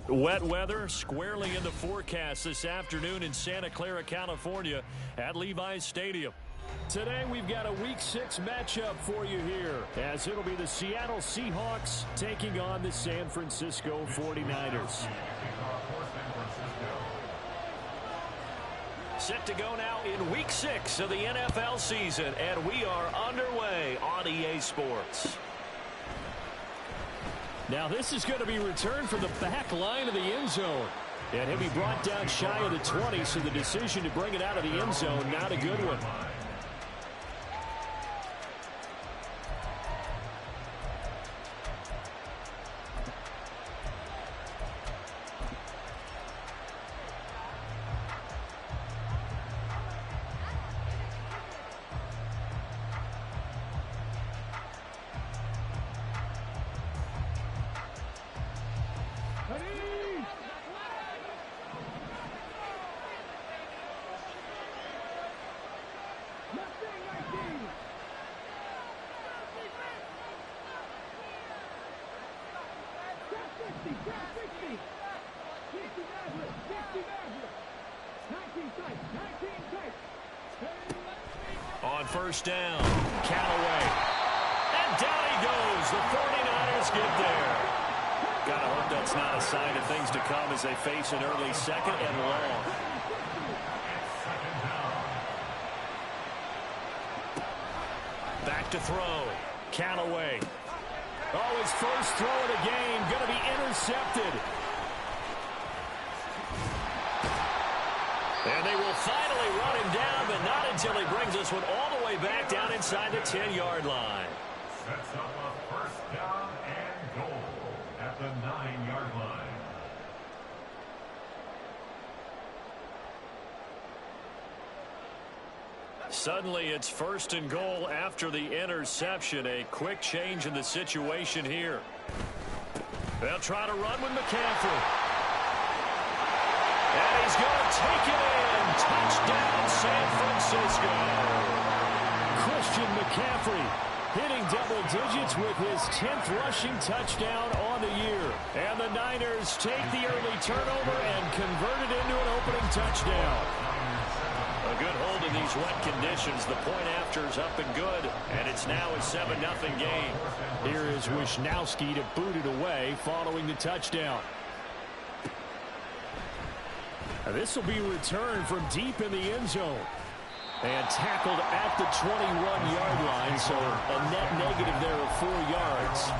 Wet weather squarely in the forecast this afternoon in Santa Clara, California at Levi's Stadium. Today we've got a Week 6 matchup for you here, as it'll be the Seattle Seahawks taking on the San Francisco 49ers. Set to go now in Week 6 of the NFL season, and we are underway on EA Sports. Now this is going to be returned from the back line of the end zone. And he'll be brought down shy of the 20, so the decision to bring it out of the end zone, not a good one. On first down, Callaway. And down he goes. The 49ers get there. Gotta hope that's not a sign of things to come as they face an early second and long. Back to throw. Callaway. Oh, his first throw of the game. Going to be intercepted. And they will finally run him down, but not until he brings this one all the way back down inside the 10-yard line. Sets up a first down and goal at the 9-yard line. Suddenly it's first and goal after the interception. A quick change in the situation here. They'll try to run with McCaffrey. And he's going to take it in. Touchdown, San Francisco. Christian McCaffrey hitting double digits with his 10th rushing touchdown on the year. And the Niners take the early turnover and convert it into an opening touchdown. A good hold in these wet conditions. The point after is up and good, and it's now a 7-0 game. Here is Wisnowski to boot it away following the touchdown. This will be returned from deep in the end zone. And tackled at the 21-yard line, so a net negative there of 4 yards.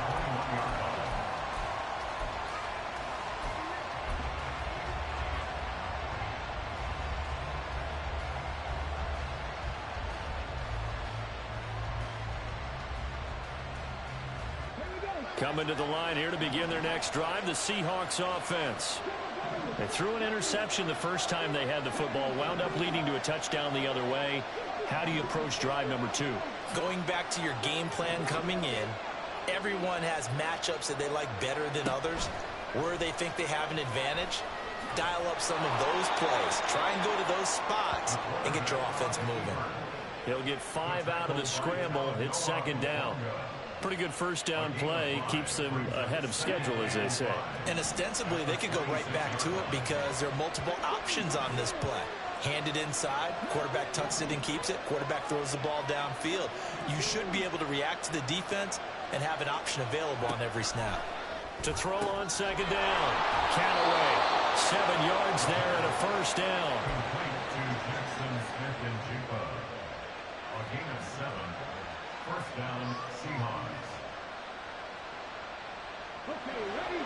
Coming to the line here to begin their next drive, the Seahawks offense. They threw an interception the first time they had the football, wound up leading to a touchdown the other way. How do you approach drive number 2? Going back to your game plan coming in, everyone has matchups that they like better than others. Where they think they have an advantage, dial up some of those plays. Try and go to those spots and get your offense moving. He'll get 5 out of the scramble. It's second down. Pretty good first down play. Keeps them ahead of schedule, as they say. And ostensibly, they could go right back to it because there are multiple options on this play. Hand it inside, quarterback tucks it and keeps it, quarterback throws the ball downfield. You should be able to react to the defense and have an option available on every snap. To throw on second down, Callaway, 7 yards there and a first down. Complete to Jackson Smith-Njigba. A gain of 7. First down, Seahawks. Okay, ready?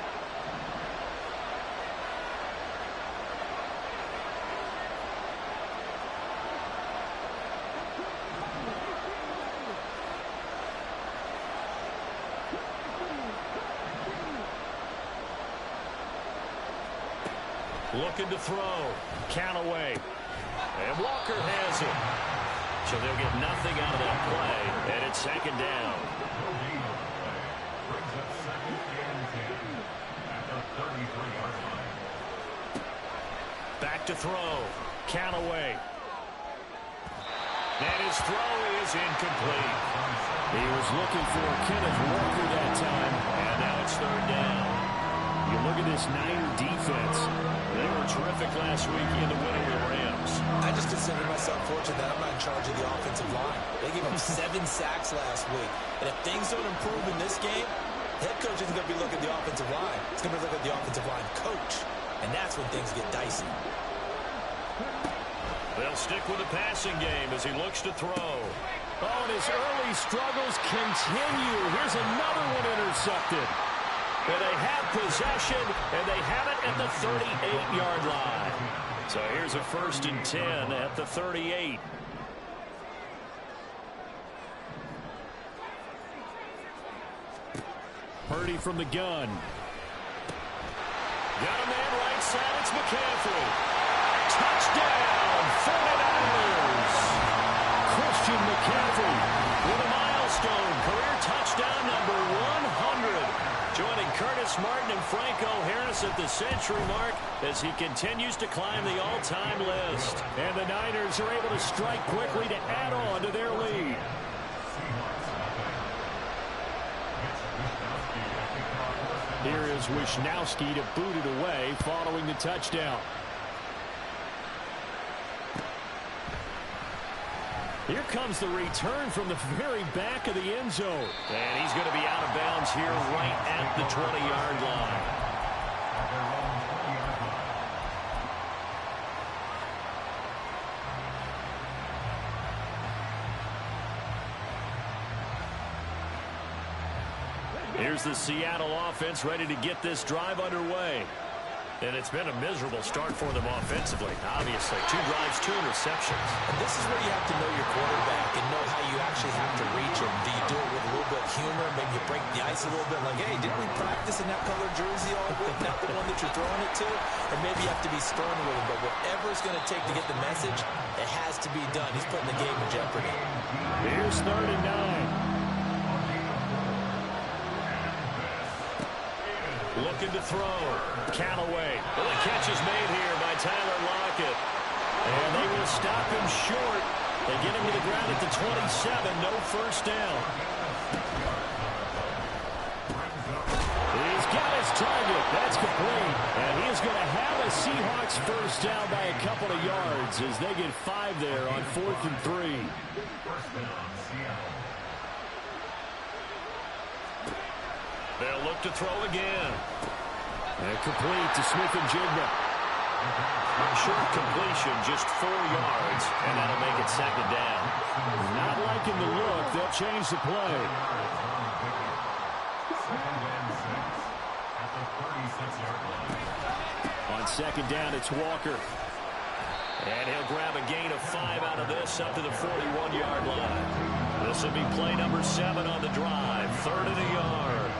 Looking to throw. Callaway. And Walker has it. So they'll get nothing out of that play. And it's second down. Brings up second and 10 at the 33-yard line. Back to throw. Callaway. And his throw is incomplete. He was looking for Kenneth Walker that time. And now it's third down. You look at this Niner defense. They were terrific last week in the win over the Rams. I just consider myself fortunate that I'm not in charge of the offensive line. They gave up 7 sacks last week. And if things don't improve in this game, head coach isn't going to be looking at the offensive line. He's going to be looking at the offensive line coach. And that's when things get dicey. They'll stick with the passing game as he looks to throw. Oh, and his early struggles continue. Here's another one intercepted. And they have possession, and they have it at the 38-yard line. So here's a 1st and 10 at the 38. Purdy from the gun. Got a man right side. It's McCaffrey. Touchdown, 49ers. Christian McCaffrey with a milestone. Career touchdown number 100. Joining Curtis Martin and Franco Harris at the century mark as he continues to climb the all-time list. And the Niners are able to strike quickly to add on to their lead. Here is Wishnowski to boot it away following the touchdown. Here comes the return from the very back of the end zone. And he's going to be out of bounds here right at the 20-yard line. Here's the Seattle offense ready to get this drive underway. And it's been a miserable start for them offensively. Obviously, 2 drives, 2 interceptions. And this is where you have to know your quarterback and know how you actually have to reach him. Do you do it with a little bit of humor? Maybe you break the ice a little bit like, hey, didn't we practice in that color jersey all week? Not the one that you're throwing it to? Or maybe you have to be stern with him. But whatever it's going to take to get the message, it has to be done. He's putting the game in jeopardy. Here's 3rd and 9. Looking to throw. Callaway. Well, the catch is made here by Tyler Lockett. And they will stop him short. They get him to the ground at the 27. No first down. He's got his target. That's complete. And he is going to have a Seahawks first down by a couple of yards as they get 5 there on 4th and 3. They'll look to throw again. And complete to Smith-Njigba. Short completion, just 4 yards, and that'll make it 2nd down. Not liking the look. They'll change the play. On 2nd down, it's Walker. And he'll grab a gain of 5 out of this up to the 41-yard line. This will be play number 7 on the drive. 3rd and a yard.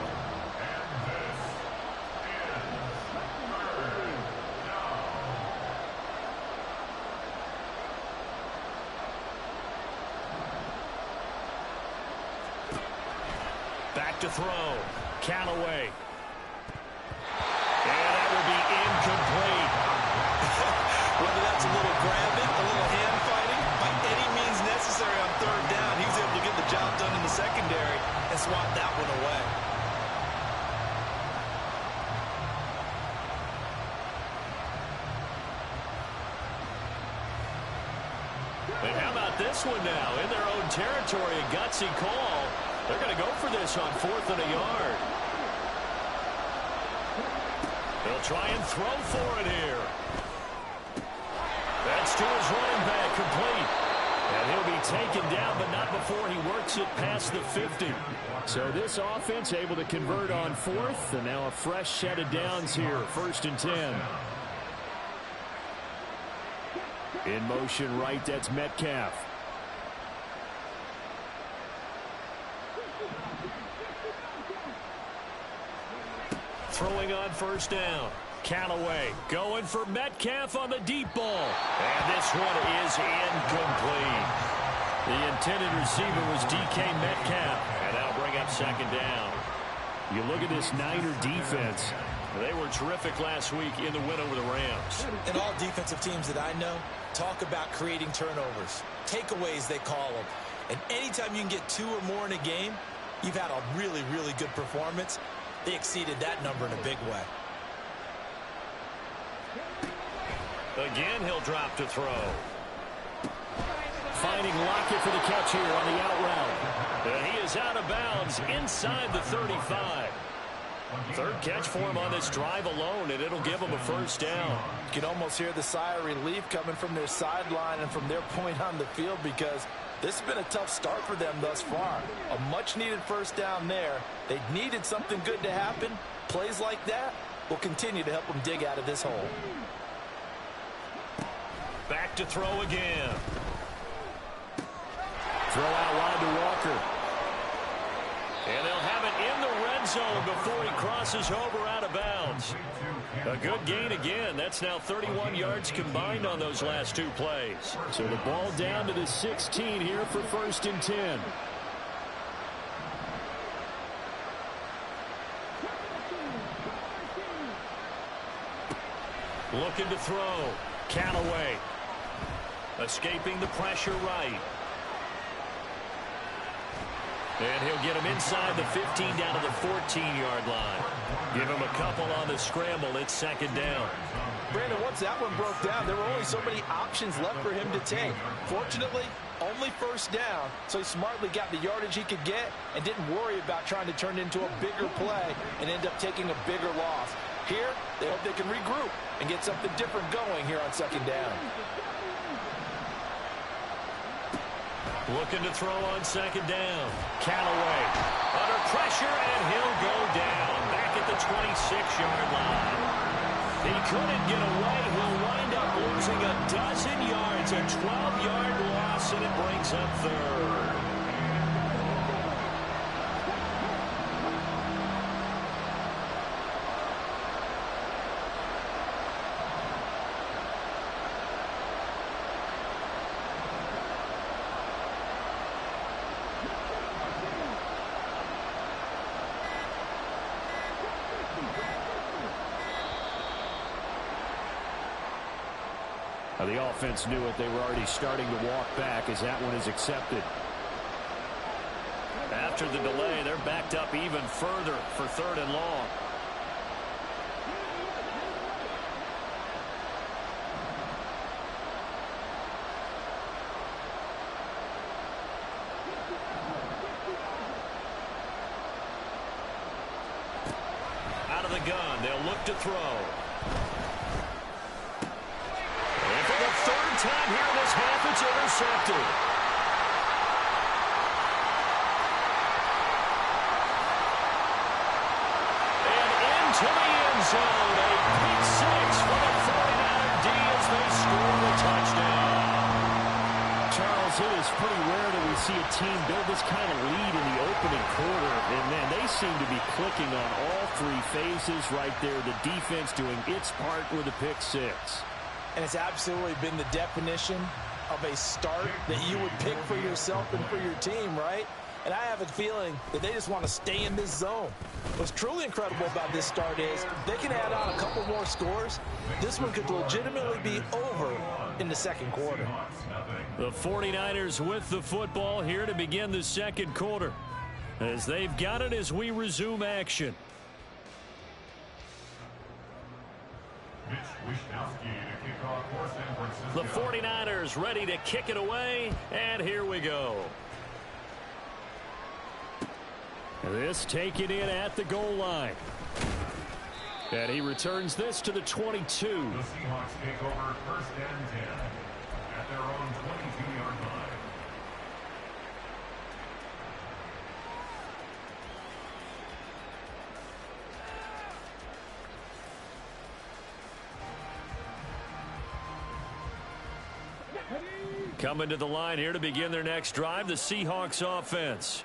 Back to throw. Callaway. And that will be incomplete. Whether that's a little grabbing, a little hand fighting, by any means necessary on 3rd down, he was able to get the job done in the secondary and swat that one away. And how about this one now? In their own territory, a gutsy call. They're going to go for this on 4th and a yard. They'll try and throw for it here. That's to his running back, complete. And he'll be taken down, but not before he works it past the 50. So this offense able to convert on 4th, and now a fresh set of downs here, 1st and 10. In motion right, that's Metcalf. Throwing on 1st down. Callaway going for Metcalf on the deep ball. And this one is incomplete. The intended receiver was DK Metcalf. And that'll bring up 2nd down. You look at this Niner defense. They were terrific last week in the win over the Rams. And all defensive teams that I know talk about creating turnovers. Takeaways, they call them. And anytime you can get 2 or more in a game, you've had a really, really good performance. They exceeded that number in a big way. Again, he'll drop to throw. Finding Lockett for the catch here on the out route. And he is out of bounds inside the 35. Third catch for him on this drive alone, and it'll give him a first down. You can almost hear the sigh of relief coming from their sideline and from their point on the field, because this has been a tough start for them thus far. A much-needed first down there. They needed something good to happen. Plays like that will continue to help them dig out of this hole. Back to throw again. Throw out wide to Walker. And they'll have it in the red zone before he crosses over out of bounds. A good gain again. That's now 31 yards combined on those last two plays. So the ball down to the 16 here for 1st and 10. Looking to throw. Callaway. Escaping the pressure right. And he'll get him inside the 15 down to the 14-yard line. Give him a couple on the scramble. It's 2nd down. Brandon, once that one broke down, there were only so many options left for him to take. Fortunately, only 1st down, so he smartly got the yardage he could get and didn't worry about trying to turn it into a bigger play and end up taking a bigger loss. Here, they hope they can regroup and get something different going here on 2nd down. Looking to throw on 2nd down. Callaway under pressure, and he'll go down back at the 26-yard line. He couldn't get away. He'll wind up losing a dozen yards, a 12-yard loss, and it brings up 3rd. The offense knew it. They were already starting to walk back as that one is accepted. After the delay, they're backed up even further for 3rd and long. Out of the gun, they'll look to throw. Time here in this half, it's intercepted. And into the end zone, a pick 6 for the 49er D as they score the touchdown. Charles, it is pretty rare that we see a team build this kind of lead in the opening quarter, and man, they seem to be clicking on all 3 phases right there. The defense doing its part with a pick 6. And it's absolutely been the definition of a start that you would pick for yourself and for your team, right? And I have a feeling that they just want to stay in this zone. What's truly incredible about this start is they can add on a couple more scores. This one could legitimately be over in the 2nd quarter. The 49ers with the football here to begin the 2nd quarter, as they've got it as we resume action. The 49ers ready to kick it away, and here we go. This taken in at the goal line. And he returns this to the 22. The Seahawks take over 1st and 10 at their own 22-yard line. Coming to the line here to begin their next drive, the Seahawks offense.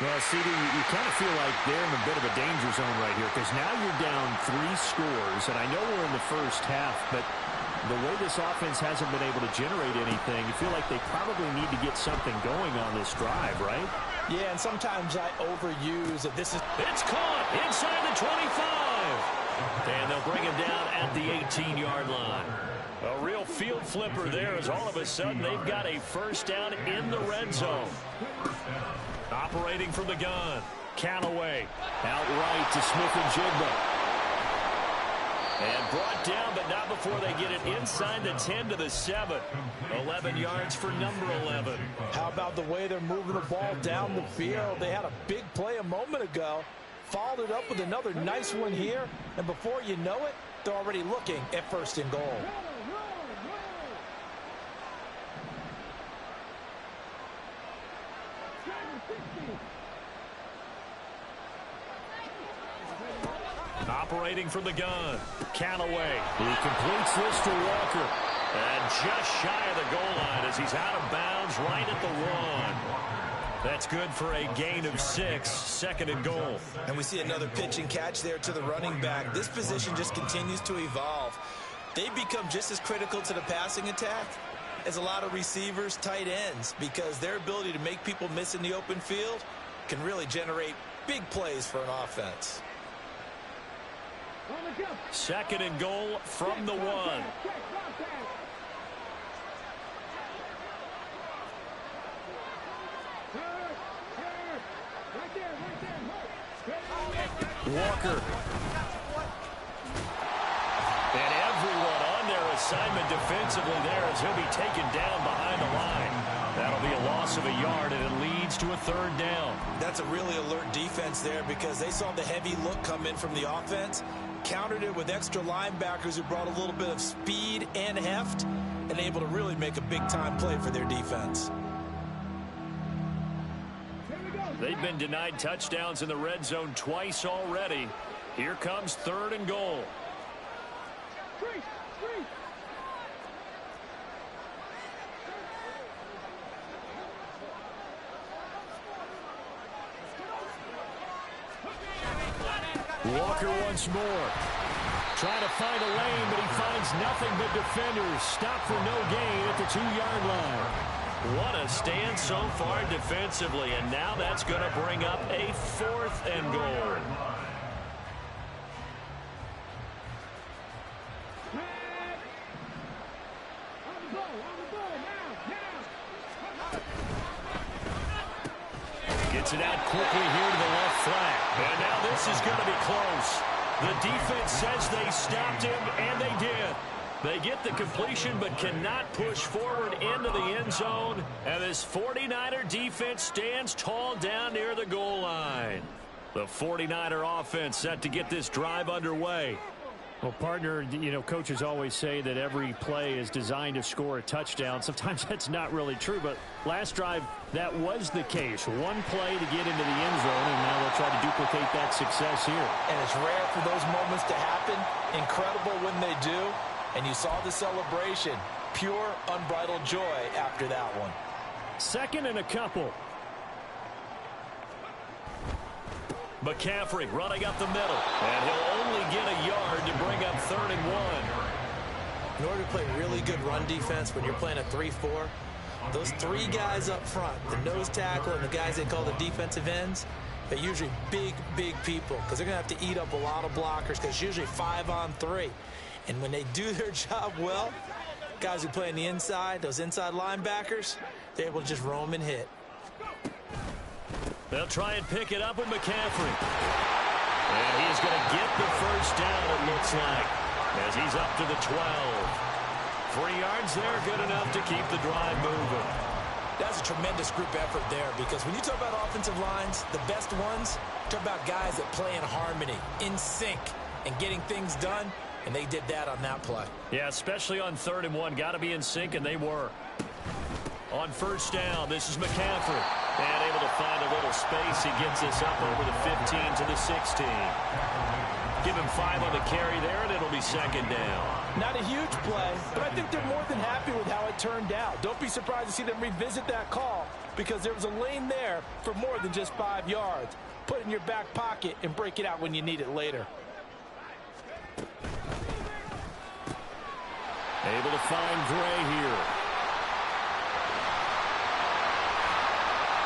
Well, CD, you kind of feel like they're in a bit of a danger zone right here, because now you're down 3 scores, and I know we're in the first half, but the way this offense hasn't been able to generate anything, you feel like they probably need to get something going on this drive, right? Yeah, and sometimes I overuse that this is... It's caught inside the 25. And they'll bring him down at the 18-yard line. A real field flipper there, as all of a sudden they've got a first down in the red zone. Operating from the gun, Callaway out right to Smith and Jigba. And brought down, but not before they get it inside the 10 to the 7. 11 yards for number 11. How about the way they're moving the ball down the field? They had a big play a moment ago, followed it up with another nice one here, and before you know it, they're already looking at 1st and goal. Operating from the gun, Callaway, who completes this to Walker. And just shy of the goal line as he's out of bounds right at the 1. That's good for a gain of 6, 2nd and goal. And we see another pitch and catch there to the running back. This position just continues to evolve. They become just as critical to the passing attack as a lot of receivers, tight ends, because their ability to make people miss in the open field can really generate big plays for an offense. 2nd and goal from the 1. Walker. And everyone on their assignment defensively there as he'll be taken down behind the line. That'll be a loss of a yard, and it leads to a 3rd down. That's a really alert defense there because they saw the heavy look come in from the offense, countered it with extra linebackers who brought a little bit of speed and heft, and able to really make a big-time play for their defense. They've been denied touchdowns in the red zone twice already. Here comes 3rd and goal. Walker once more. Trying to find a lane, but he finds nothing but defenders. Stop for no gain at the 2-yard line. What a stand so far defensively, and now that's going to bring up a 4th and goal. Gets it out quickly here to the left flank. And now this is going to be close. The defense says they stopped him, and they did. They get the completion but cannot push forward into the end zone. And this 49er defense stands tall down near the goal line. The 49er offense set to get this drive underway. Well, partner, you know, coaches always say that every play is designed to score a touchdown. Sometimes that's not really true, but last drive, that was the case. One play to get into the end zone, and now they'll try to duplicate that success here. And it's rare for those moments to happen. Incredible when they do. And you saw the celebration. Pure, unbridled joy after that one. 2nd and a couple. McCaffrey running up the middle. And he'll only get a yard to bring up 3rd and 1. In order to play really good run defense when you're playing a 3-4, those 3 guys up front, the nose tackle and the guys they call the defensive ends, they're usually big, big people because they're going to have to eat up a lot of blockers because it's usually 5-on-3. And when they do their job well, guys who play on the inside, those inside linebackers, they're able to just roam and hit. They'll try and pick it up with McCaffrey. And he's going to get the 1st down, it looks like, as he's up to the 12. 3 yards there, good enough to keep the drive moving. That's a tremendous group effort there because when you talk about offensive lines, the best ones, talk about guys that play in harmony, in sync, and getting things done, and they did that on that play. Yeah, especially on 3rd and 1. Got to be in sync, and they were. On 1st down, this is McCaffrey. And able to find a little space. He gets this up over the 15 to the 16. Give him 5 on the carry there, and it'll be 2nd down. Not a huge play, but I think they're more than happy with how it turned out. Don't be surprised to see them revisit that call because there was a lane there for more than just 5 yards. Put it in your back pocket and break it out when you need it later. Able to find Gray here.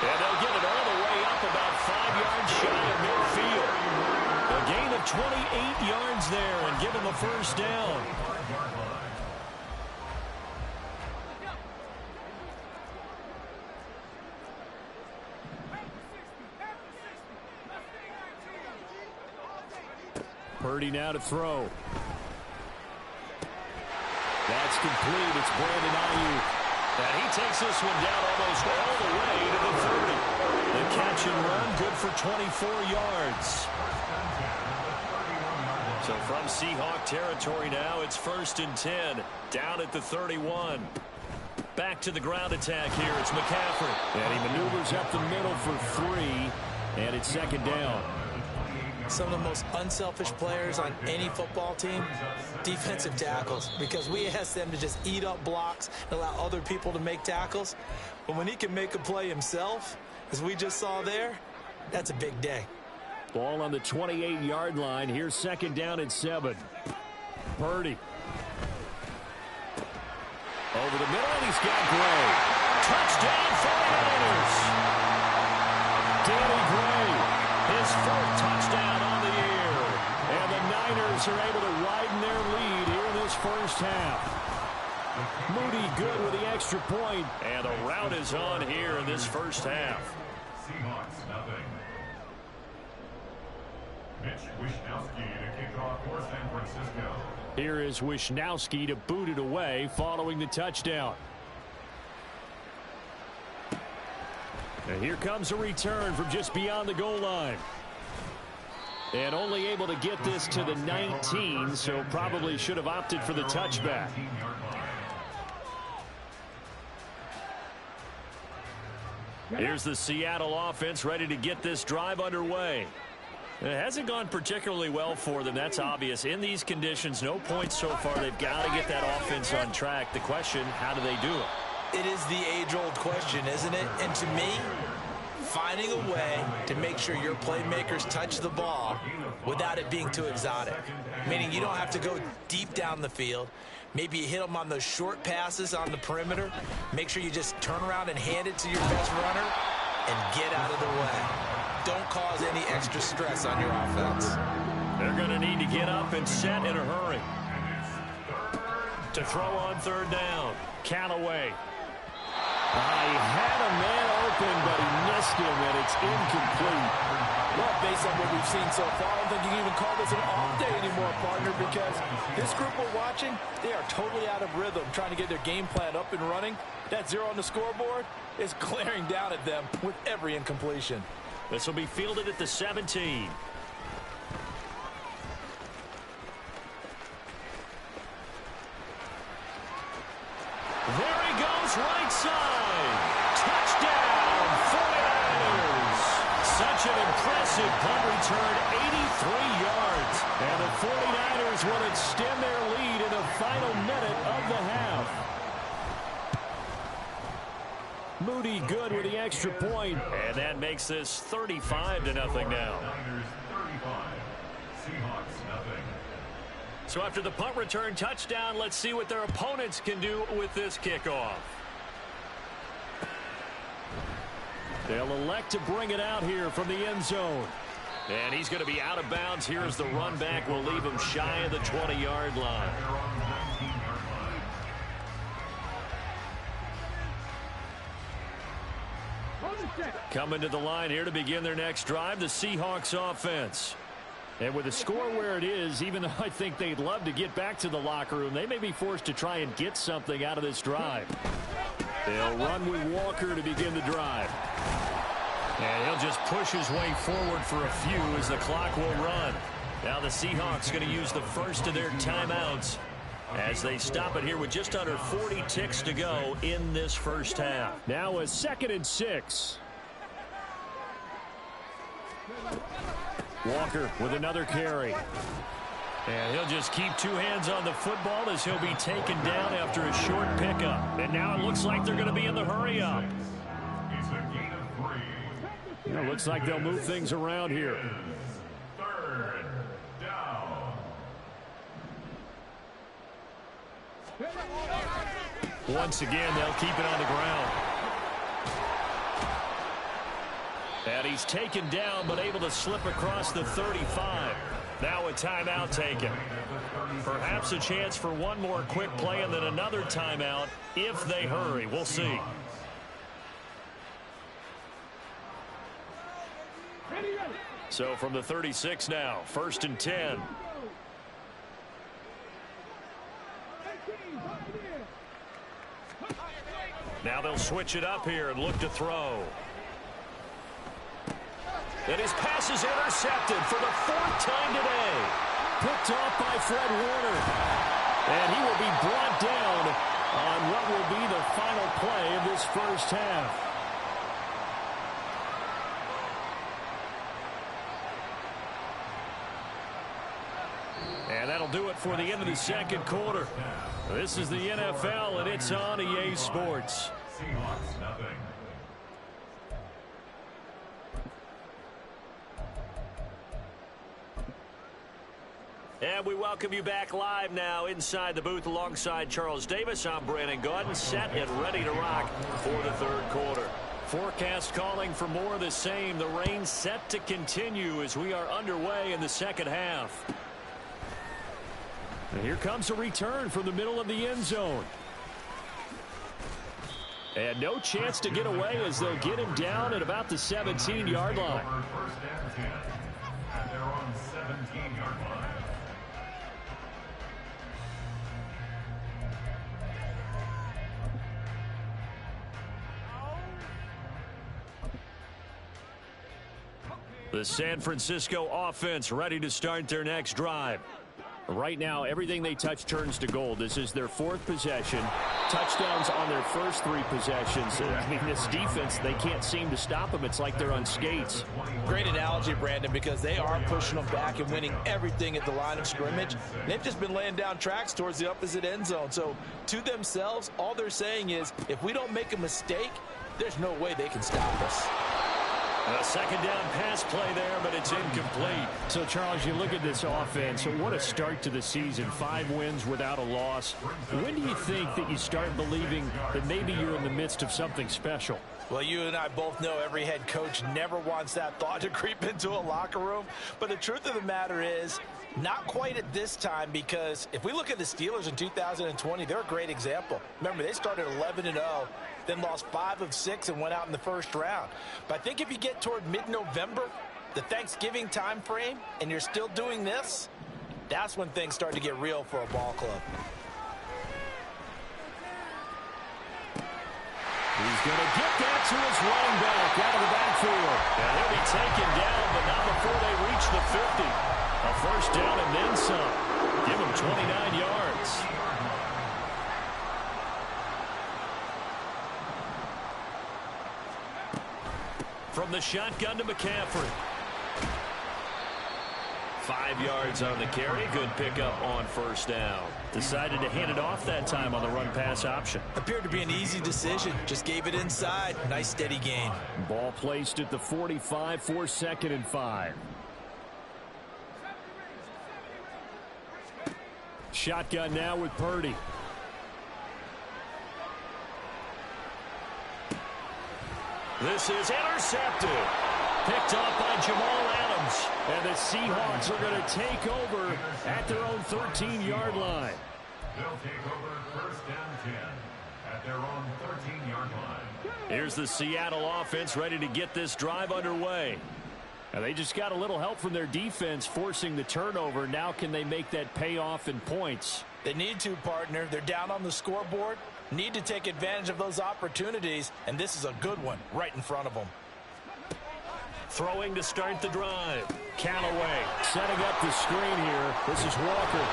And they'll get it all the way up about 5 yards shy of midfield. A gain of 28 yards there and give them a 1st down. Purdy now to throw. That's complete. It's Brandon Ayuk. And he takes this one down almost all the way to the 30. The catch and run, good for 24 yards. So from Seahawk territory now, it's 1st and 10, down at the 31. Back to the ground attack here. It's McCaffrey. And he maneuvers up the middle for 3, and it's 2nd down. Some of the most unselfish players on any football team, defensive tackles, because we ask them to just eat up blocks and allow other people to make tackles. But when he can make a play himself, as we just saw there, that's a big day. Ball on the 28-yard line. Here's 2nd down and 7. Purdy. Over the middle, and he's got Gray. Touchdown, 49ers. Danny Gray, his 4th touchdown on the year. And the Niners are able to widen their lead here in this first half. Moody good with the extra point, and the rout is on here in this first half. Seahawks, nothing. Mitch Wishnowsky to kick off for San Francisco. Here is Wishnowsky to boot it away following the touchdown. And here comes a return from just beyond the goal line. And only able to get this to the 19, so probably should have opted for the touchback. Here's the Seattle offense ready to get this drive underway. It hasn't gone particularly well for them. That's obvious. In these conditions, no points so far. They've got to get that offense on track. The question, how do they do it? It is the age-old question, isn't it? And to me, finding a way to make sure your playmakers touch the ball without it being too exotic. Meaning you don't have to go deep down the field. Maybe you hit them on those short passes on the perimeter. Make sure you just turn around and hand it to your best runner and get out of the way. Don't cause any extra stress on your offense. They're going to need to get up and set in a hurry. To throw on 3rd down. Callaway. He had a man open, but he missed him, and it's incomplete. Well, based on what we've seen so far, I don't think you can even call this an off day anymore, partner, because this group we're watching, they are totally out of rhythm, trying to get their game plan up and running. That 0 on the scoreboard is glaring down at them with every incompletion. This will be fielded at the 17. There he goes, right side. Touchdown, 49ers. Such an impressive punt return, 83 yards. And the 49ers will extend their lead in the final minute of the half. Moody good with the extra point, and that makes this 35-0 now. So after the punt return touchdown, let's see what their opponents can do with this kickoff. They'll elect to bring it out here from the end zone. And he's going to be out of bounds here as the run back will leave him shy of the 20-yard line. Coming to the line here to begin their next drive, the Seahawks offense. And with the score where it is, even though I think they'd love to get back to the locker room, they may be forced to try and get something out of this drive. They'll run with Walker to begin the drive. And he'll just push his way forward for a few as the clock will run. Now the Seahawks going to use the first of their timeouts as they stop it here with just under 40 ticks to go in this first half. Now a 2nd and 6. Walker with another carry. And he'll just keep 2 hands on the football as he'll be taken down after a short pickup. And now it looks like they're going to be in the hurry up. It looks like they'll move things around here. 3rd down. Once again, they'll keep it on the ground. And he's taken down, but able to slip across the 35. Now a timeout taken. Perhaps a chance for one more quick play and then another timeout if they hurry. We'll see. So from the 36 now, 1st and 10. Now they'll switch it up here and look to throw. And his pass is intercepted for the 4th time today. Picked off by Fred Warner. And he will be brought down on what will be the final play of this first half. And that'll do it for the end of the second quarter. This is the NFL, and it's on EA Sports. Seahawks nothing. And we welcome you back live now inside the booth alongside Charles Davis. I'm Brandon Gaudin, set and ready to rock for the third quarter. Forecast calling for more of the same. The rain set to continue as we are underway in the second half. And here comes a return from the middle of the end zone. And no chance to get away as they'll get him down at about the 17-yard line. First and 10 at their own 17-yard line. The San Francisco offense ready to start their next drive. Right now, everything they touch turns to gold. This is their 4th possession. Touchdowns on their first 3 possessions. I mean, this defense, they can't seem to stop them. It's like they're on skates. Great analogy, Brandon, because they are pushing them back and winning everything at the line of scrimmage. They've just been laying down tracks towards the opposite end zone. So, to themselves, all they're saying is, if we don't make a mistake, there's no way they can stop us. A second down pass play there, but it's incomplete. So, Charles, you look at this offense, what a start to the season. 5 wins without a loss. When do you think that you start believing that maybe you're in the midst of something special? Well, you and I both know every head coach never wants that thought to creep into a locker room. But the truth of the matter is, not quite at this time, because if we look at the Steelers in 2020, they're a great example. Remember, they started 11-0. Then lost 5 of 6 and went out in the first round. But I think if you get toward mid-November, the Thanksgiving time frame, and you're still doing this, that's when things start to get real for a ball club. He's going to get that to his running back out of the backfield. And he'll be taken down, but not before they reach the 50. A first down and then some. Give him 29 yards. From the shotgun to McCaffrey. 5 yards on the carry. Good pickup on first down. Decided to hand it off that time on the run-pass option. Appeared to be an easy decision. Just gave it inside. Nice steady gain. Ball placed at the 45 for 2nd and 5. Shotgun now with Purdy. This is intercepted. Picked off by Jamal Adams. And the Seahawks are going to take over at their own 13-yard line. They'll take over first down 10 at their own 13-yard line. Here's the Seattle offense ready to get this drive underway. And they just got a little help from their defense forcing the turnover. Now can they make that pay off in points? They need to, partner. They're down on the scoreboard. Need to take advantage of those opportunities, and this is a good one right in front of them. Throwing to start the drive. Callaway setting up the screen here. This is Walker.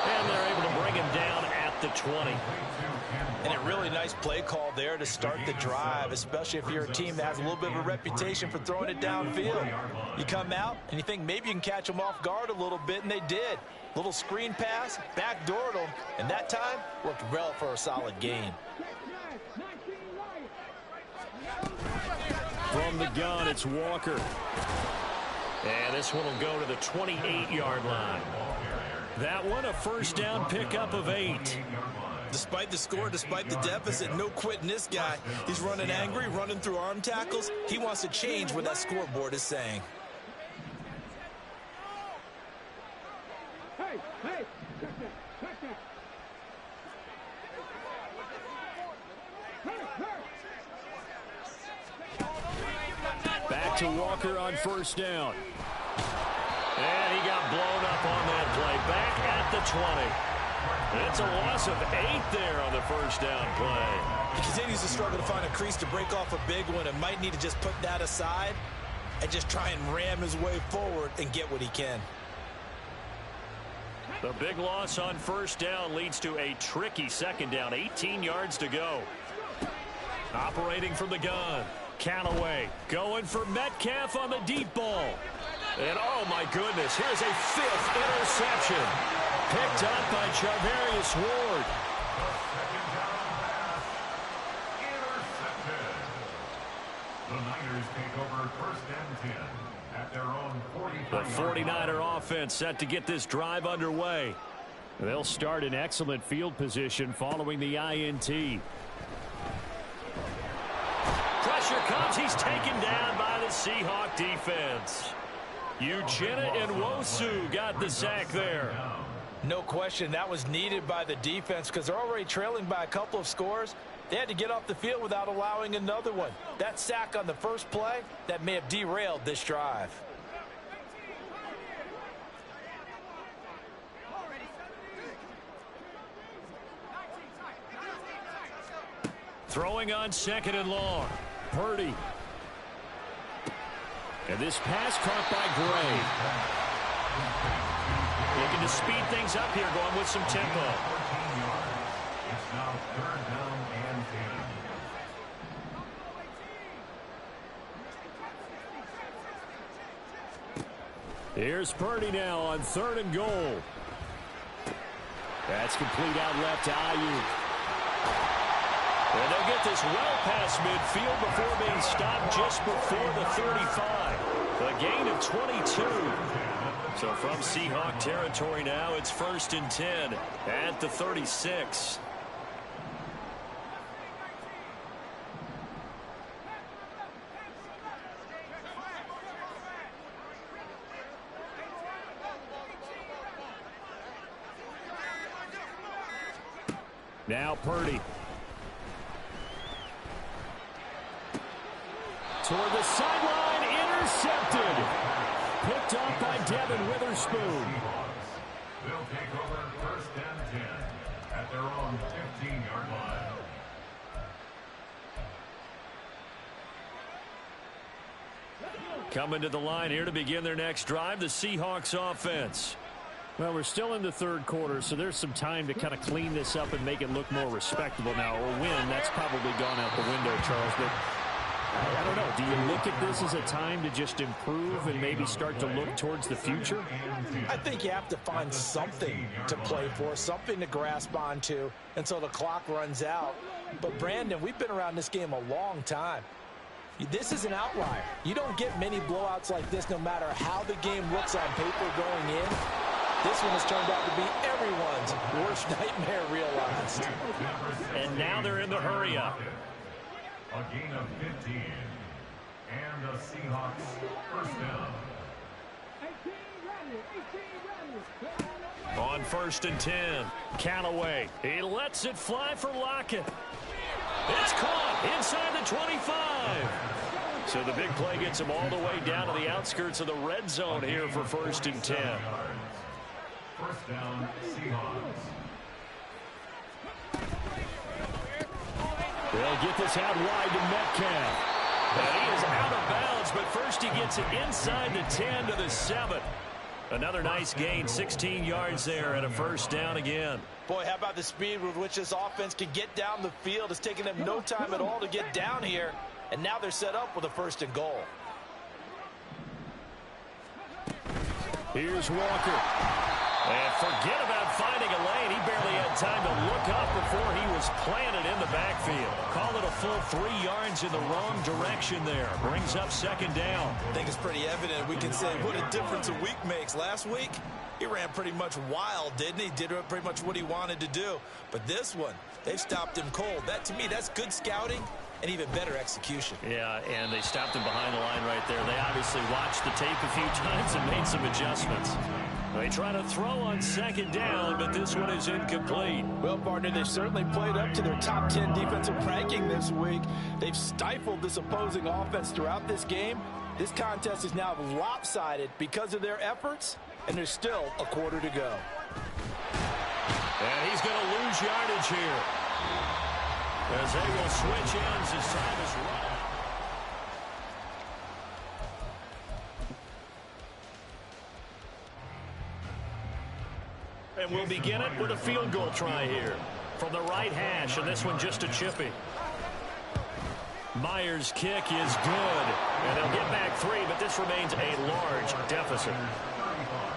And they're able to bring him down at the 20. And a really nice play call there to start the drive, especially if you're a team that has a little bit of a reputation for throwing it downfield. You come out and you think maybe you can catch them off guard a little bit, and they did. Little screen pass, backdoored them, and that time worked well for a solid gain. From the gun, it's Walker. And this one will go to the 28-yard line. That one a first down pickup of 8. Despite the score, despite the deficit, no quitting this guy. He's running angry, running through arm tackles. He wants to change what that scoreboard is saying. Back to Walker on first down. And he got blown up on that play. Back at the 20. It's a loss of 8 there on the first down play. He continues to struggle to find a crease to break off a big one and might need to just put that aside and just try and ram his way forward and get what he can. The big loss on first down leads to a tricky second down. 18 yards to go. Operating from the gun. Callaway going for Metcalf on the deep ball. And oh my goodness, here's a 5th interception. Picked up by Charvarius Ward. The Niners take over first and 10 at their own 45. The 49er offense set to get this drive underway. They'll start in excellent field position following the INT. Pressure comes. He's taken down by the Seahawk defense. Uchenna and Nwosu got the sack there. No question, that was needed by the defense because they're already trailing by a couple of scores. They had to get off the field without allowing another one. That sack on the first play, that may have derailed this drive. Throwing on second and long. Purdy. And this pass caught by Gray. Looking to speed things up here, going with some tempo. 14 yards. It's now third down and 10. Here's Purdy now on 3rd and goal. That's complete out left to Ayuk. And they'll get this well past midfield before being stopped just before the 35. A gain of 22. So from Seahawk territory now, it's 1st and 10 at the 36. Now Purdy. Toward the sideline, intercepted. Picked up by Devin Witherspoon. They'll take over 1st and 10 at their own 15-yard line. Coming to the line here to begin their next drive, the Seahawks offense. Well, we're still in the 3rd quarter, so there's some time to kind of clean this up and make it look more respectable now. Or win, that's probably gone out the window, Charles. But I don't know. Do you look at this as a time to just improve and maybe start to look towards the future? I think you have to find something to play for, something to grasp onto until the clock runs out. But, Brandon, we've been around this game a long time. This is an outlier. You don't get many blowouts like this no matter how the game looks on paper going in. This one has turned out to be everyone's worst nightmare realized. And now they're in the hurry-up. A gain of 15. And the Seahawks first down. On 1st and 10, Callaway. He lets it fly for Lockett. It's caught inside the 25. So the big play gets him all the way down to the outskirts of the red zone here for 1st and 10. First down, Seahawks. They'll get this out wide to Metcalf. And he is out of bounds, but first he gets it inside the 10 to the 7. Another nice gain, 16 yards there and a first down again. Boy, how about the speed with which this offense can get down the field? It's taken them no time at all to get down here, and now they're set up with a 1st and goal. Here's Walker. And forget about finding a lane. He barely had time to look up before he was planted in the backfield. Call it a full 3 yards in the wrong direction there. Brings up 2nd down. I think it's pretty evident. We can say what a difference a week makes. Last week, he ran pretty much wild, didn't he? Did pretty much what he wanted to do. But this one, they've stopped him cold. That, to me, that's good scouting and even better execution. Yeah, and they stopped him behind the line right there. They obviously watched the tape a few times and made some adjustments. They try to throw on 2nd down, but this one is incomplete. Well, partner, they've certainly played up to their top 10 defensive ranking this week. They've stifled this opposing offense throughout this game. This contest is now lopsided because of their efforts, and there's still a quarter to go. And he's going to lose yardage here, as they will switch ends as time is running. And we'll begin it with a field goal try here from the right hash, and this one just a chippy. Myers' kick is good, and they'll get back 3, but this remains a large deficit.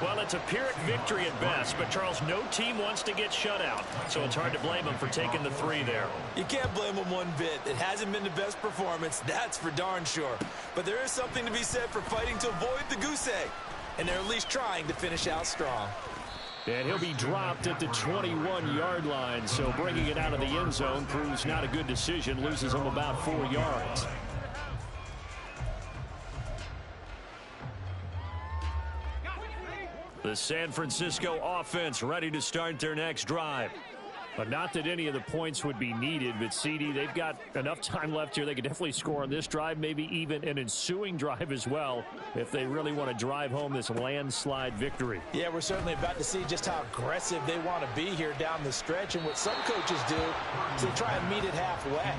Well, it's a Pyrrhic victory at best, but, Charles, no team wants to get shut out, so it's hard to blame them for taking the 3 there. You can't blame them one bit. It hasn't been the best performance, that's for darn sure. But there is something to be said for fighting to avoid the goose egg, and they're at least trying to finish out strong. And he'll be dropped at the 21-yard line, so bringing it out of the end zone proves not a good decision, loses him about 4 yards. The San Francisco offense ready to start their next drive. But not that any of the points would be needed, but CD, they've got enough time left here. They could definitely score on this drive, maybe even an ensuing drive as well, if they really want to drive home this landslide victory. Yeah, we're certainly about to see just how aggressive they want to be here down the stretch. And what some coaches do is they try and meet it halfway,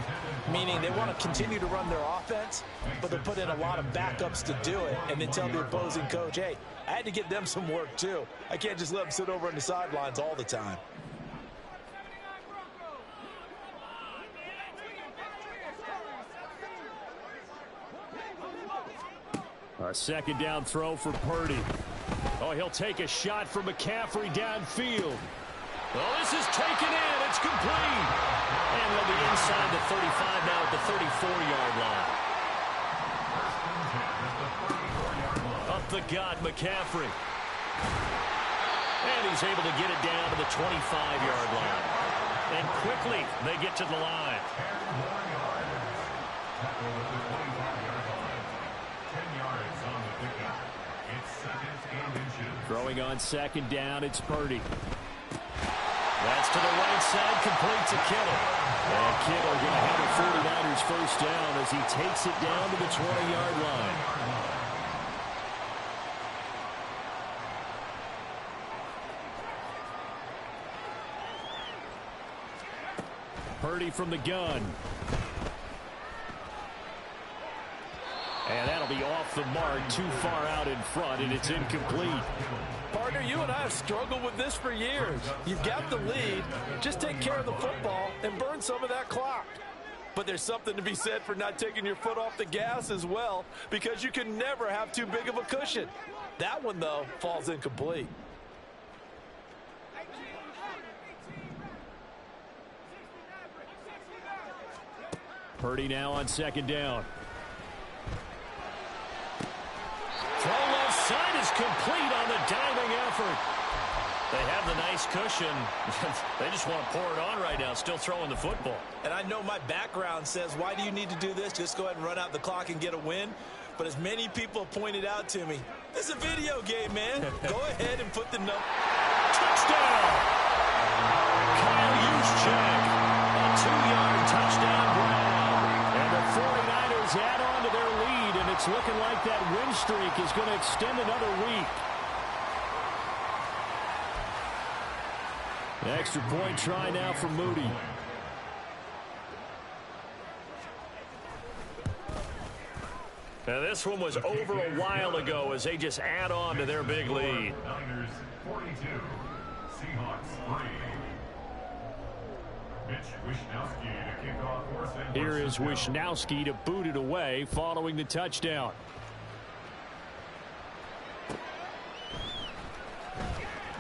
meaning they want to continue to run their offense, but they'll put in a lot of backups to do it, and then tell the opposing coach, hey, I had to get them some work too. I can't just let them sit over on the sidelines all the time. A second down throw for Purdy. Oh, he'll take a shot for McCaffrey downfield. Oh, this is taken in. It's complete. And he'll be inside the 35 now at the 34-yard line. Up the gut, McCaffrey. And he's able to get it down to the 25-yard line. And quickly, they get to the line. Throwing on second down, it's Purdy. That's to the right side, complete to Kittle. And Kittle going to have a 49ers first down as he takes it down to the 20-yard line. Purdy from the gun. And that'll be off the mark, too far out in front, and it's incomplete. Partner, you and I have struggled with this for years. You've got the lead. Just take care of the football and burn some of that clock. But there's something to be said for not taking your foot off the gas as well, because you can never have too big of a cushion. That one, though, falls incomplete. Purdy now on second down. Throw left side is complete on the diving effort. They have the nice cushion. They just want to pour it on right now, still throwing the football. And I know my background says, why do you need to do this? Just go ahead and run out the clock and get a win. But as many people have pointed out to me, this is a video game, man. Go ahead and put the number. Touchdown! Kyle Juszczyk, a 2-yard touchdown grab. And the 49ers add on to their lead, and it's looking like that win streak is going to extend another week. An extra point try now for Moody. Now this one was over a while ago as they just add on to their big lead. Niners 42, Seahawks 3. Mitch Wishnowsky to kick off for San Here is Francisco. Wishnowsky to boot it away following the touchdown.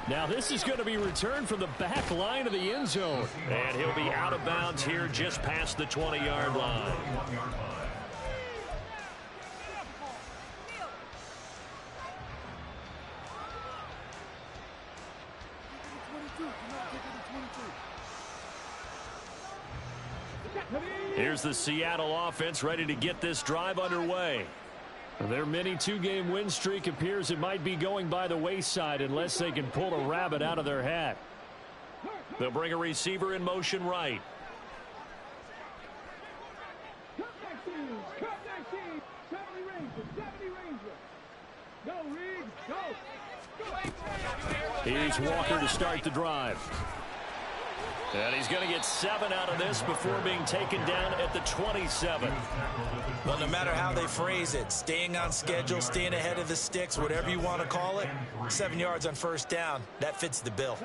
Now this is going to be returned from the back line of the end zone. And he'll be out of bounds here just past the 20-yard line. Here's the Seattle offense ready to get this drive underway. Their mini 2-game win streak appears it might be going by the wayside unless they can pull a rabbit out of their hat. They'll bring a receiver in motion right. Here's Walker to start the drive. And he's going to get 7 out of this before being taken down at the 27. Well, no matter how they phrase it, staying on schedule, staying ahead of the sticks, whatever you want to call it, 7 yards on first down, that fits the bill.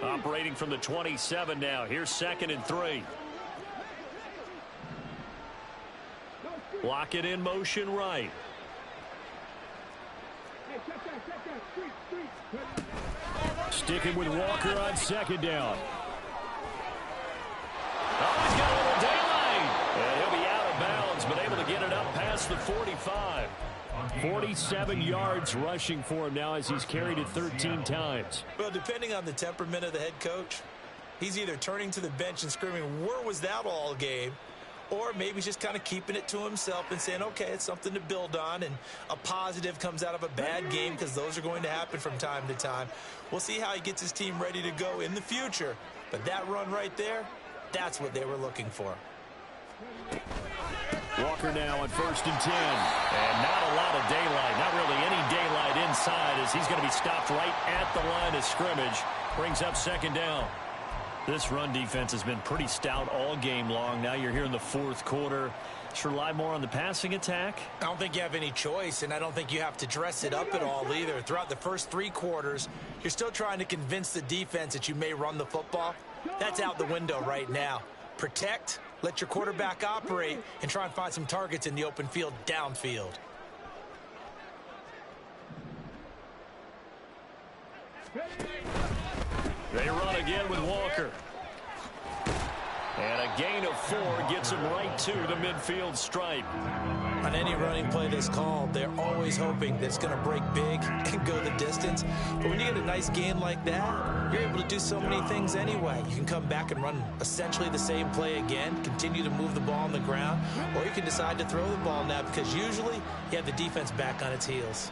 Operating from the 27 now. Here's 2nd and 3. Block it in motion right. Sticking with Walker on 2nd down. Oh, he's got a little daylight. And he'll be out of bounds, but able to get it up past the 45. 47 yards rushing for him now as he's carried it 13 times. Well, depending on the temperament of the head coach, he's either turning to the bench and screaming, where was that all game? Or maybe he's just kind of keeping it to himself and saying, okay, it's something to build on, and a positive comes out of a bad game because those are going to happen from time to time. We'll see how he gets his team ready to go in the future. But that run right there, that's what they were looking for. Walker now on 1st and 10. And not a lot of daylight. Not really any daylight inside as he's going to be stopped right at the line of scrimmage. Brings up 2nd down. This run defense has been pretty stout all game long. Now you're here in the 4th quarter. Should rely more on the passing attack. I don't think you have any choice, and I don't think you have to dress it up at all either. Throughout the first 3 quarters, you're still trying to convince the defense that you may run the football. That's out the window right now. Protect, let your quarterback operate, and try and find some targets in the open field downfield. They run again with Walker. And a gain of 4 gets him right to the midfield stripe. On any running play that's called, they're always hoping that it's going to break big and go the distance. But when you get a nice gain like that, you're able to do so many things anyway. You can come back and run essentially the same play again, continue to move the ball on the ground, or you can decide to throw the ball now because usually you have the defense back on its heels.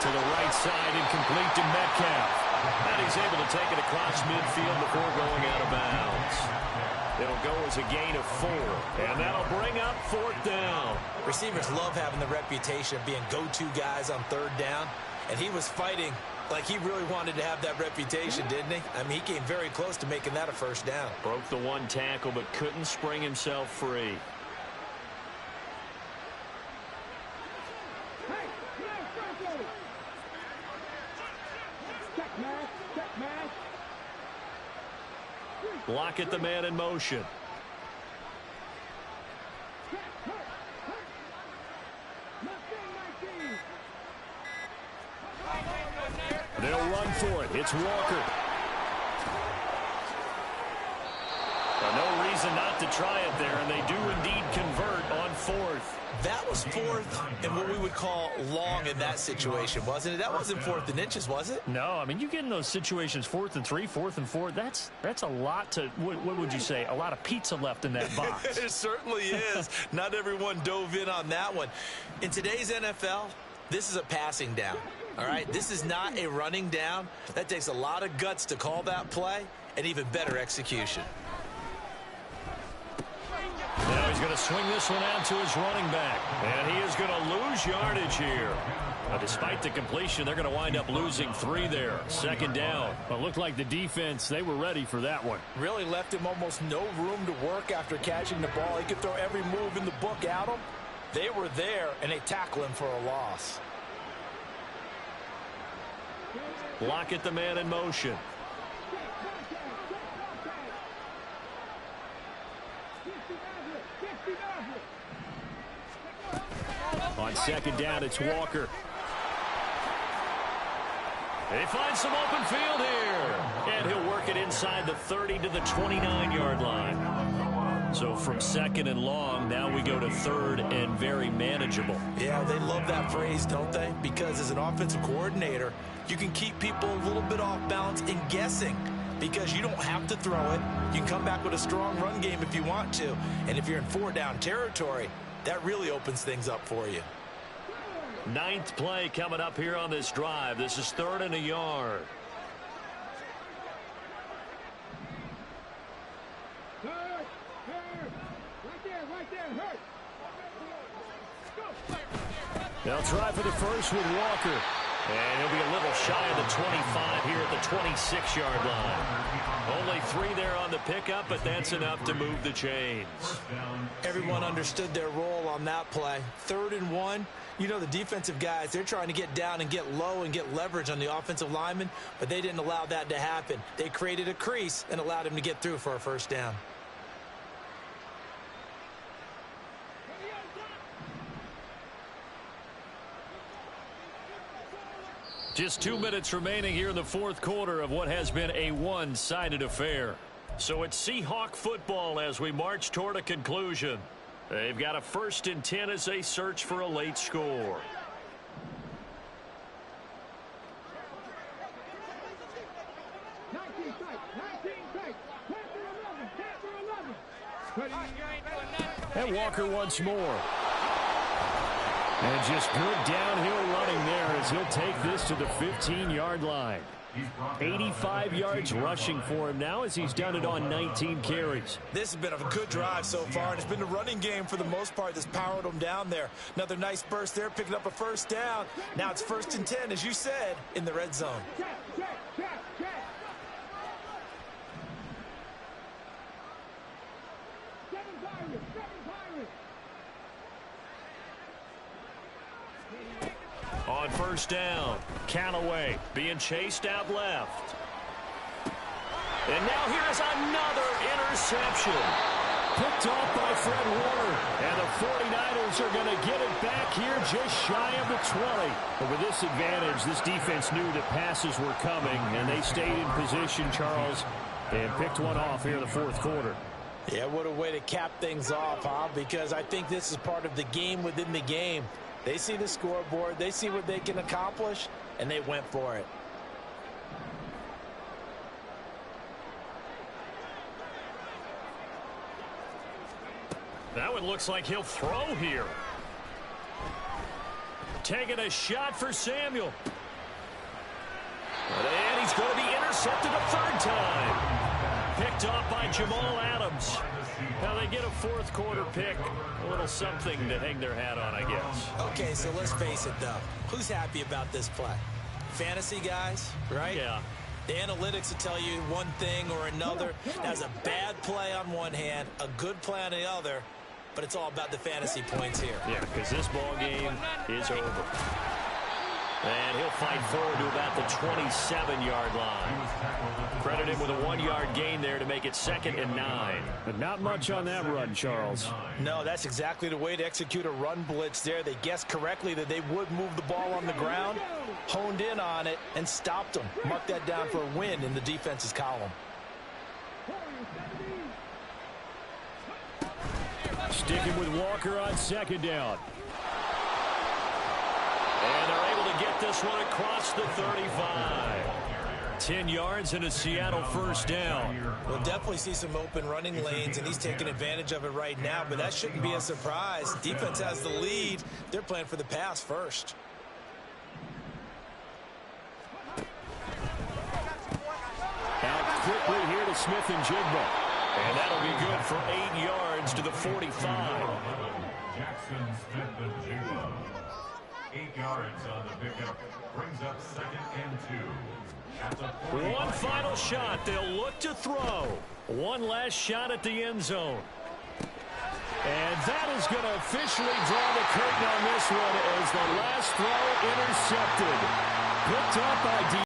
To the right side and complete to Metcalf. And he's able to take it across midfield before going out of bounds. It'll go as a gain of 4. And that'll bring up 4th down. Receivers love having the reputation of being go-to guys on 3rd down. And he was fighting like he really wanted to have that reputation, didn't he? I mean, he came very close to making that a 1st down. Broke the 1 tackle, but couldn't spring himself free. Block at the man in motion. They'll run for it. It's Walker. No reason not to try it there, and they do indeed convert on 4th. That was 4th and what we would call long in that situation, wasn't it? That wasn't 4th and inches, was it? No, I mean, you get in those situations 4th and 3, 4th and 4. That's a lot to, what would you say, a lot of pizza left in that box. It certainly is. Not everyone dove in on that one. In today's NFL, this is a passing down, all right? This is not a running down. That takes a lot of guts to call that play and even better execution. Now he's going to swing this one out to his running back. And he is going to lose yardage here. But despite the completion, they're going to wind up losing 3 there. 2nd down. Well, it looked like the defense, they were ready for that one. Really left him almost no room to work after catching the ball. He could throw every move in the book at him. They were there, and they tackle him for a loss. Block at the man in motion. On 2nd down, it's Walker. They find some open field here. And he'll work it inside the 30 to the 29-yard line. So from 2nd and long, now we go to 3rd and very manageable. Yeah, they love that phrase, don't they? Because as an offensive coordinator, you can keep people a little bit off balance and guessing. Because you don't have to throw it. You can come back with a strong run game if you want to. And if you're in 4-down territory, that really opens things up for you. 9th play coming up here on this drive. This is 3rd and a yard. They'll try for the first with Walker. And he'll be a little shy of the 25 here at the 26-yard line. Only 3 there on the pickup, but that's enough to move the chains. Everyone understood their role on that play. 3rd and 1. You know, the defensive guys, they're trying to get down and get low and get leverage on the offensive lineman, but they didn't allow that to happen. They created a crease and allowed him to get through for a first down. Just 2 minutes remaining here in the 4th quarter of what has been a one-sided affair. So it's Seahawk football as we march toward a conclusion. They've got a 1st and 10 as they search for a late score. And Walker once more. And just good downhill running there as he'll take this to the 15-yard line. 85 yards rushing for him now as he's done it on 19 carries. This has been a good drive so far, and it's been the running game for the most part that's powered them down there. Another nice burst there, picking up a first down. Now it's 1st and 10, as you said, in the red zone. On 1st down, Callaway being chased out left. And now here's another interception. Picked off by Fred Warner. And the 49ers are going to get it back here just shy of the 20. But with this advantage, this defense knew that passes were coming, and they stayed in position, Charles, and picked one off here in the 4th quarter. Yeah, what a way to cap things off, huh? Because I think this is part of the game within the game. They see the scoreboard, they see what they can accomplish, and they went for it. That one looks like he'll throw here. Taking a shot for Samuel. And he's going to be intercepted a 3rd time. Picked off by Jamal Adams. Now they get a 4th quarter pick. A little something to hang their hat on, I guess. Okay, so let's face it, though. Who's happy about this play? Fantasy guys, right? Yeah. The analytics will tell you one thing or another. That's a bad play on one hand, a good play on the other, but it's all about the fantasy points here. Yeah, because this ball game is over. And he'll fight forward to about the 27-yard line. Credit him with a 1-yard gain there to make it 2nd and 9. But not much on that run, Charles. No, that's exactly the way to execute a run blitz there. They guessed correctly that they would move the ball on the ground, honed in on it, and stopped them. Mark that down for a win in the defense's column. Sticking with Walker on 2nd down. And they're able to get this one across the 35. 10 yards and a Seattle 1st down. We'll definitely see some open running lanes, and he's taking advantage of it right now, but that shouldn't be a surprise. Defense has the lead. They're playing for the pass first. Out quickly here to Smith and Jigba. And that'll be good for 8 yards to the 45. Jackson Smith and Jigba. 8 yards on the pickup. Brings up 2nd and 2. At the 45. One final shot. They'll look to throw. One last shot at the end zone. And that is going to officially draw the curtain on this one as the last throw intercepted. Picked up by